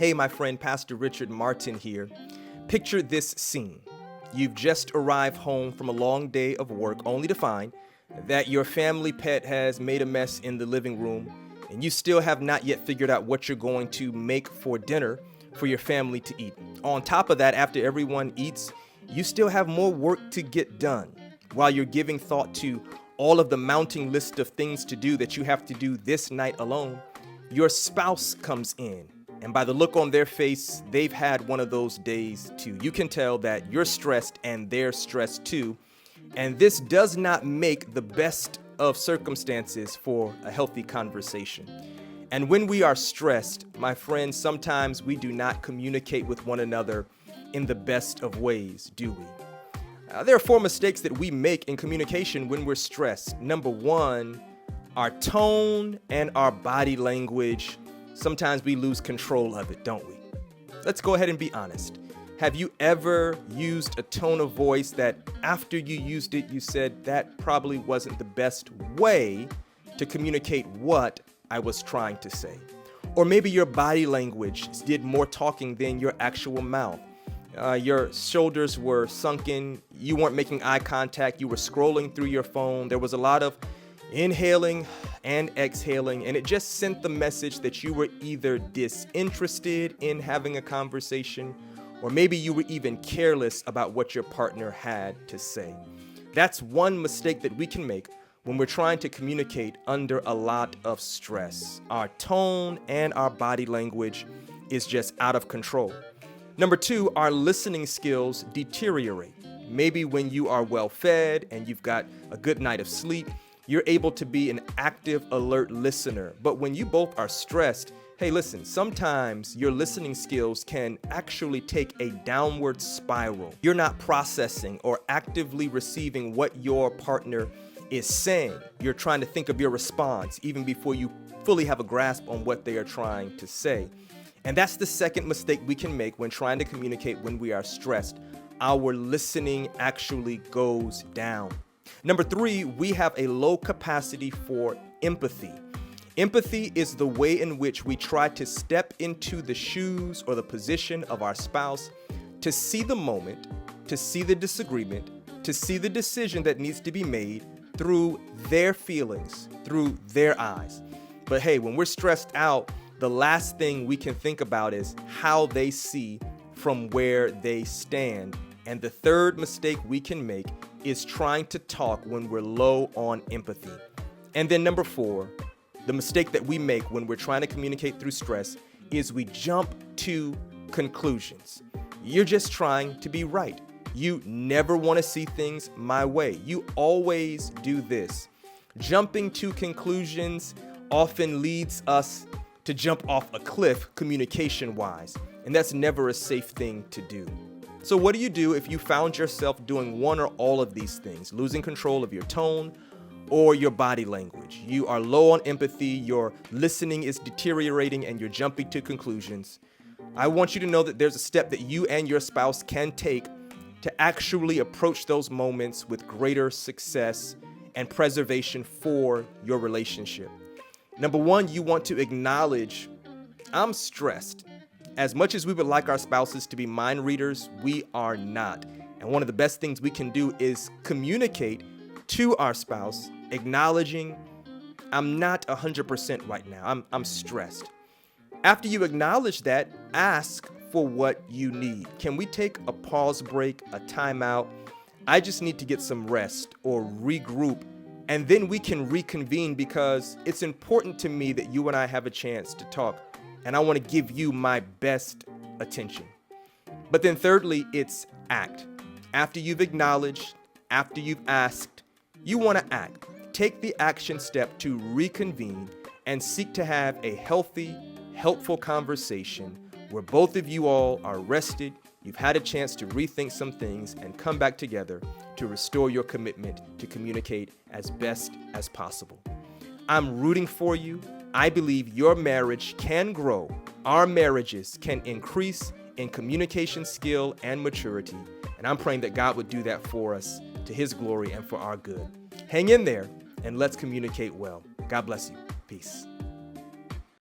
Hey, my friend, Pastor Richard Martin here. Picture this scene. You've just arrived home from a long day of work only to find that your family pet has made a mess in the living room and you still have not yet figured out what you're going to make for dinner for your family to eat. On top of that, after everyone eats, you still have more work to get done while you're giving thought to all of the mounting list of things to do that you have to do this night alone. Your spouse comes in, and by the look on their face, they've had one of those days too. You can tell that you're stressed and they're stressed too. And this does not make the best of circumstances for a healthy conversation. And when we are stressed, my friends, sometimes we do not communicate with one another in the best of ways, do we? There are 4 mistakes that we make in communication when we're stressed. Number 1, our tone and our body language. Sometimes we lose control of it, don't we? Let's go ahead and be honest. Have you ever used a tone of voice that after you used it, you said that probably wasn't the best way to communicate what I was trying to say? Or maybe your body language did more talking than your actual mouth. Your shoulders were sunken, you weren't making eye contact, you were scrolling through your phone. There was a lot of inhaling and exhaling, and it just sent the message that you were either disinterested in having a conversation, or maybe you were even careless about what your partner had to say. That's one mistake that we can make when we're trying to communicate under a lot of stress. Our tone and our body language is just out of control. Number 2, our listening skills deteriorate. Maybe when you are well fed and you've got a good night of sleep, you're able to be an active, alert listener. But when you both are stressed, hey, listen, sometimes your listening skills can actually take a downward spiral. You're not processing or actively receiving what your partner is saying. You're trying to think of your response even before you fully have a grasp on what they are trying to say. And that's the second mistake we can make when trying to communicate when we are stressed. Our listening actually goes down. Number 3, we have a low capacity for empathy. Empathy is the way in which we try to step into the shoes or the position of our spouse to see the moment, to see the disagreement, to see the decision that needs to be made through their feelings, through their eyes. But hey, when we're stressed out, the last thing we can think about is how they see from where they stand. And the third mistake we can make is trying to talk when we're low on empathy. And then number 4, the mistake that we make when we're trying to communicate through stress is we jump to conclusions. You're just trying to be right. You never want to see things my way. You always do this. Jumping to conclusions often leads us to jump off a cliff communication-wise, and that's never a safe thing to do. So what do you do if you found yourself doing one or all of these things, losing control of your tone or your body language? You are low on empathy, your listening is deteriorating, and you're jumping to conclusions. I want you to know that there's a step that you and your spouse can take to actually approach those moments with greater success and preservation for your relationship. Number 1, you want to acknowledge, I'm stressed. As much as we would like our spouses to be mind readers, we are not. And one of the best things we can do is communicate to our spouse, acknowledging, I'm not 100% right now. I'm stressed. After you acknowledge that, ask for what you need. Can we take a pause break, a timeout? I just need to get some rest or regroup. And then we can reconvene because it's important to me that you and I have a chance to talk. And I want to give you my best attention. But then thirdly, it's act. After you've acknowledged, after you've asked, you want to act. Take the action step to reconvene and seek to have a healthy, helpful conversation where both of you all are rested, you've had a chance to rethink some things and come back together to restore your commitment to communicate as best as possible. I'm rooting for you. I believe your marriage can grow. Our marriages can increase in communication skill and maturity. And I'm praying that God would do that for us to His glory and for our good. Hang in there and let's communicate well. God bless you. Peace.